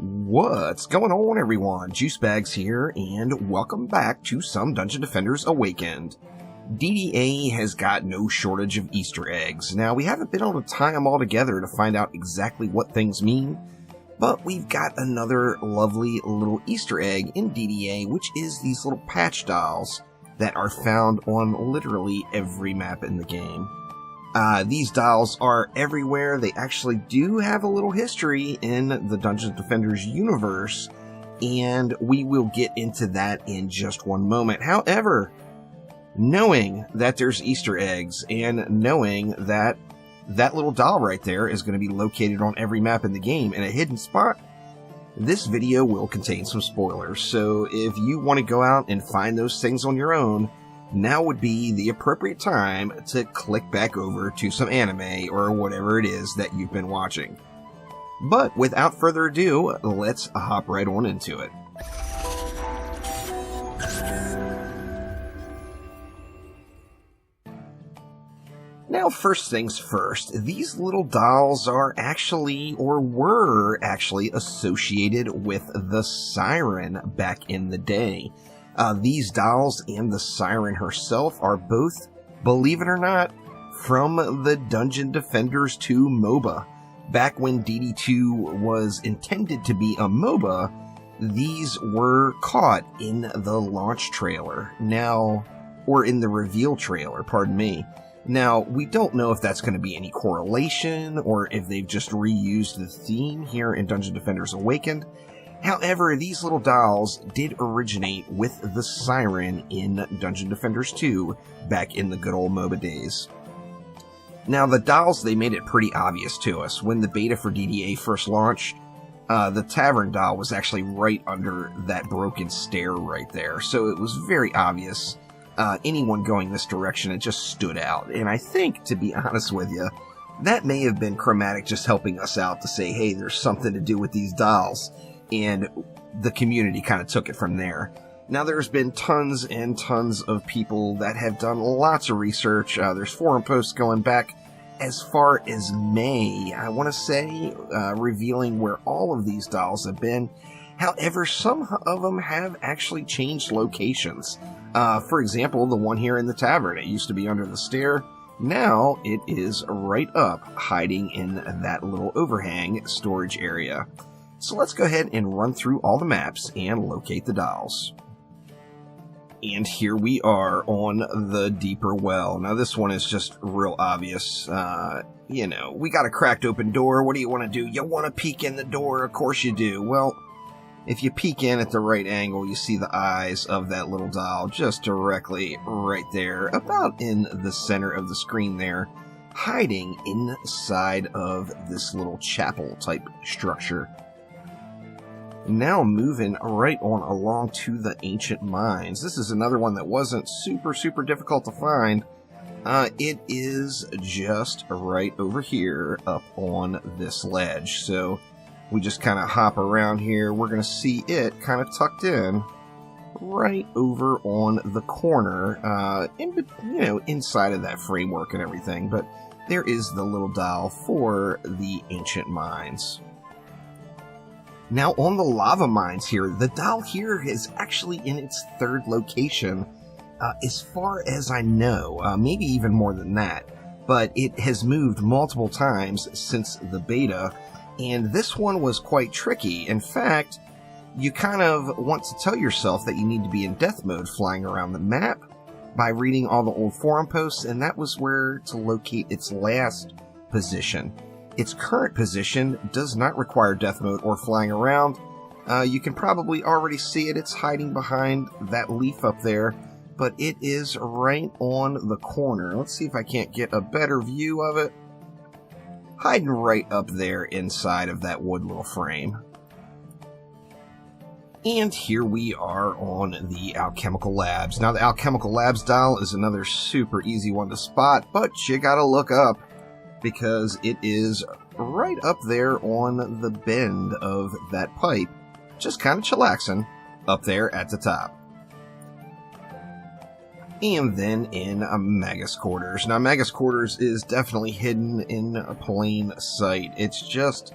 What's going on, everyone? Juicebags here, and welcome back to some Dungeon Defenders Awakened. DDA has got no shortage of Easter eggs. Now, we haven't been able to tie them all together to find out exactly what things mean, but we've got another lovely little Easter egg in DDA, which is these little patch dials that are found on literally every map in the game. These dials are everywhere. They actually do have a little history in the Dungeon Defenders universe, and we will get into that in just one moment. However, knowing that there's Easter eggs and knowing that that little dial right there is going to be located on every map in the game in a hidden spot, this video will contain some spoilers. So if you want to go out and find those things on your own, now would be the appropriate time to click back over to some anime or whatever it is that you've been watching. But without further ado, let's hop right on into it. Now, first things first, these little dials are actually, or were actually, associated with the Siren back in the day. These dials and the Siren herself are both, believe it or not, from the Dungeon Defenders 2 MOBA. Back when DD2 was intended to be a MOBA, these were caught in the launch trailer. Now, or in the reveal trailer, pardon me. Now, we don't know if that's going to be any correlation or if they've just reused the theme here in Dungeon Defenders Awakened. However, these little dials did originate with the Siren in Dungeon Defenders 2 back in the good old MOBA days. Now, the dials, they made it pretty obvious to us. When the beta for DDA first launched, the Tavern dial was actually right under that broken stair right there. So it was very obvious. Anyone going this direction, it just stood out. And I think, to be honest with you, that may have been Chromatic just helping us out to say, hey, there's something to do with these dials. And the community kind of took it from there. Now, there's been tons and tons of people that have done lots of research. There's forum posts going back as far as May, I want to say, revealing where all of these dials have been. However, some of them have actually changed locations. For example, the one here in the tavern, it used to be under the stair. Now it is right up, hiding in that little overhang storage area. So let's go ahead and run through all the maps and locate the dials. And here we are on the Deeper Well. Now this one is just real obvious. You know, we got a cracked open door. What do you want to do? You want to peek in the door? Of course you do. Well, if you peek in at the right angle, you see the eyes of that little dial just directly right there, about in the center of the screen there, hiding inside of this little chapel type structure. Now moving right on along to the Ancient Mines. This is another one that wasn't super difficult to find. It is just right over here up on this ledge. So we just kind of hop around here. We're going to see it kind of tucked in right over on the corner, inside of that framework and everything. But there is the little dial for the Ancient Mines. Now, on the lava mines here, the dial here is actually in its third location, as far as I know, maybe even more than that, but it has moved multiple times since the beta, and this one was quite tricky. In fact, you kind of want to tell yourself that you need to be in death mode flying around the map by reading all the old forum posts, and that was where to locate its last position. Its current position does not require death mode or flying around. You can probably already see it. It's hiding behind that leaf up there, but it is right on the corner. Let's see if I can't get a better view of it. Hiding right up there inside of that wood little frame. And here we are on the Alchemical Labs. Now, the Alchemical Labs dial is another super easy one to spot, but you gotta look up, because it is right up there on the bend of that pipe, just kind of chillaxing up there at the top. And then in Magnus Quarters. Now, Magnus Quarters is definitely hidden in plain sight. It's just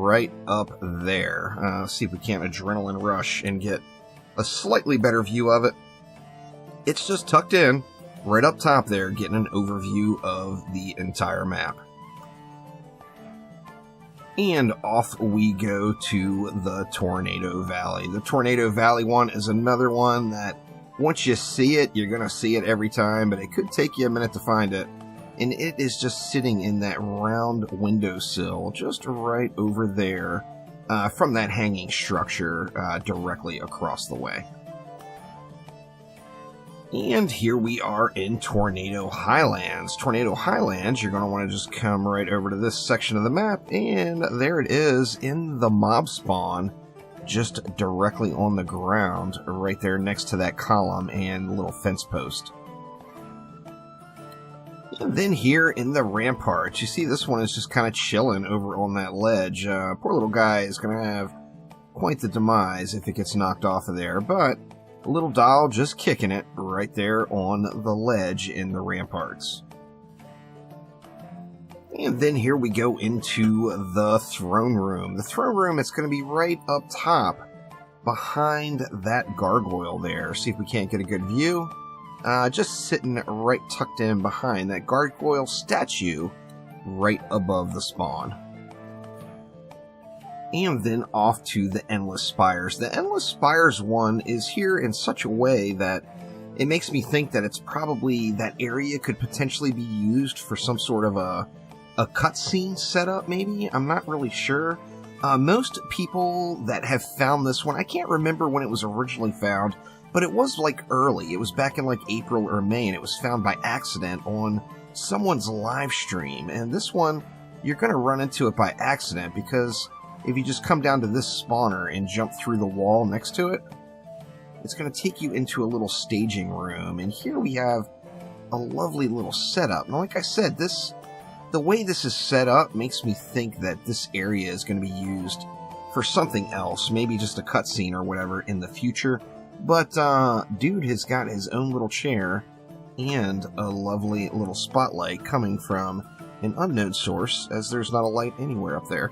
right up there. See if we can't adrenaline rush and get a slightly better view of it. It's just tucked in right up top there, getting an overview of the entire map. And off we go to the Tornado Valley. The Tornado Valley one is another one that once you see it, you're going to see it every time, but it could take you a minute to find it. And it is just sitting in that round windowsill, just right over there, from that hanging structure directly across the way. And here we are in Tornado Highlands. Tornado Highlands, you're going to want to just come right over to this section of the map, and there it is in the mob spawn, just directly on the ground, right there next to that column and little fence post. And then here in the ramparts, you see this one is just kind of chilling over on that ledge. Poor little guy is going to have quite the demise if it gets knocked off of there, but a little doll just kicking it right there on the ledge in the ramparts. And then here we go into the throne room. The throne room is going to be right up top behind that gargoyle there. See if we can't get a good view. Just sitting right tucked in behind that gargoyle statue right above the spawn. And then off to the Endless Spires. The Endless Spires one is here in such a way that it makes me think that it's probably that area could potentially be used for some sort of a cutscene setup, maybe? I'm not really sure. Most people that have found this one, I can't remember when it was originally found, but it was like early. It was back in like April or May, and it was found by accident on someone's live stream. And this one, you're going to run into it by accident because if you just come down to this spawner and jump through the wall next to it, it's going to take you into a little staging room. And here we have a lovely little setup. Now, like I said, the way this is set up makes me think that this area is going to be used for something else, maybe just a cutscene or whatever in the future. But dude has got his own little chair and a lovely little spotlight coming from an unknown source, as there's not a light anywhere up there.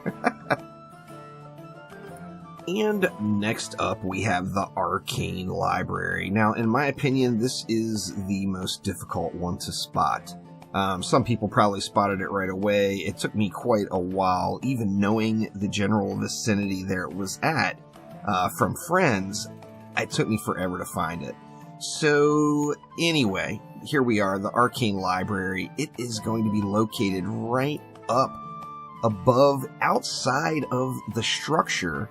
And next up, we have the Arcane Library. Now, in my opinion, this is the most difficult one to spot. Some people probably spotted it right away. It took me quite a while, even knowing the general vicinity there it was at from friends. It took me forever to find it. So, anyway, here we are, the Arcane Library. It is going to be located right up above, outside of the structure,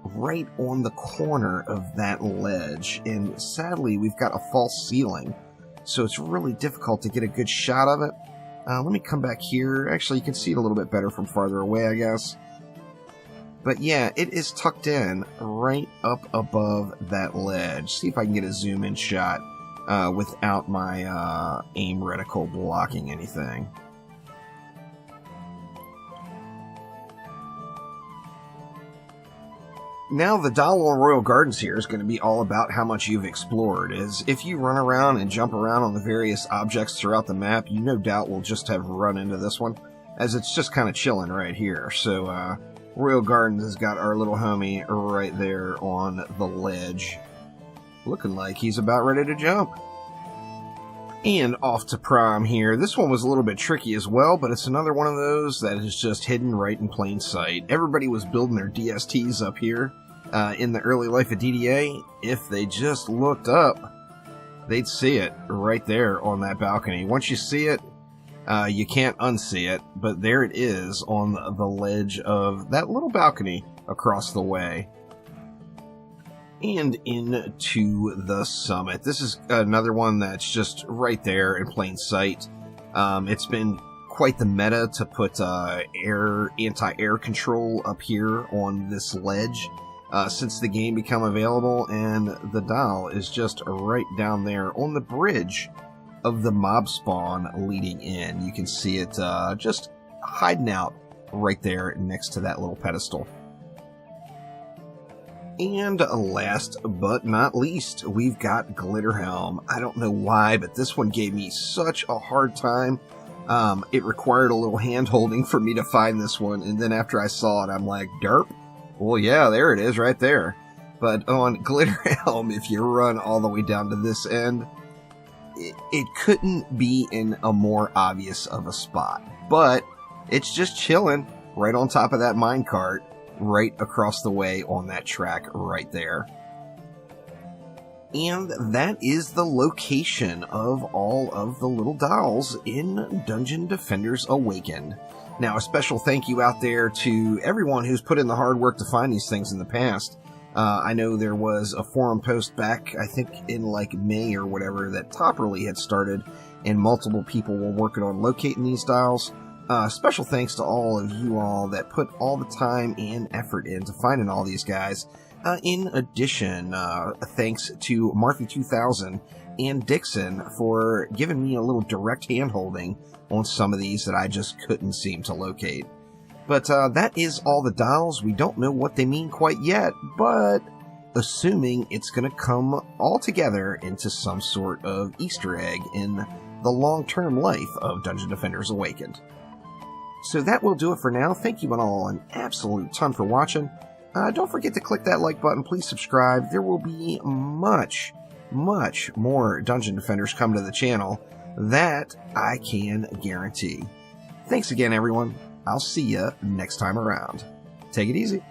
right on the corner of that ledge. And sadly, we've got a false ceiling, so it's really difficult to get a good shot of it. Let me come back here. Actually, you can see it a little bit better from farther away, I guess. But yeah, it is tucked in right up above that ledge. See if I can get a zoom-in shot without my aim reticle blocking anything. Now, the doll on Royal Gardens here is going to be all about how much you've explored. As if you run around and jump around on the various objects throughout the map, you no doubt will just have run into this one, as it's just kind of chilling right here. So, Royal Gardens has got our little homie right there on the ledge, looking like he's about ready to jump. And off to Prom here. This one was a little bit tricky as well, but it's another one of those that is just hidden right in plain sight. Everybody was building their DSTs up here in the early life of DDA. If they just looked up, they'd see it right there on that balcony. Once you see it, you can't unsee it, but there it is on the ledge of that little balcony across the way. And into the summit. This is another one that's just right there in plain sight. It's been quite the meta to put anti-air control up here on this ledge since the game became available, and the doll is just right down there on the bridge of the mob spawn leading in. You can see it just hiding out right there next to that little pedestal. And last but not least, we've got Glitter Helm. I don't know why, but this one gave me such a hard time It required a little hand-holding for me to find this one, and then after I saw it, I'm like, derp? Well, yeah, there it is right there. But on Glitter Helm, if you run all the way down to this end, it couldn't be in a more obvious of a spot. But it's just chilling right on top of that minecart, right across the way on that track right there. And that is the location of all of the little dolls in Dungeon Defenders Awakened. Now, a special thank you out there to everyone who's put in the hard work to find these things in the past. I know there was a forum post back, I think in like May or whatever, that Topperly had started, and multiple people were working on locating these dials. Special thanks to all of you all that put all the time and effort into finding all these guys. In addition, thanks to Marthy2000 and Dixon for giving me a little direct hand-holding on some of these that I just couldn't seem to locate. But that is all the dials. We don't know what they mean quite yet, but assuming it's going to come all together into some sort of Easter egg in the long-term life of Dungeon Defenders Awakened. So that will do it for now. Thank you all an absolute ton for watching. Don't forget to click that like button. Please subscribe. There will be much more Dungeon Defenders come to the channel. That I can guarantee. Thanks again, everyone. I'll see you next time around. Take it easy.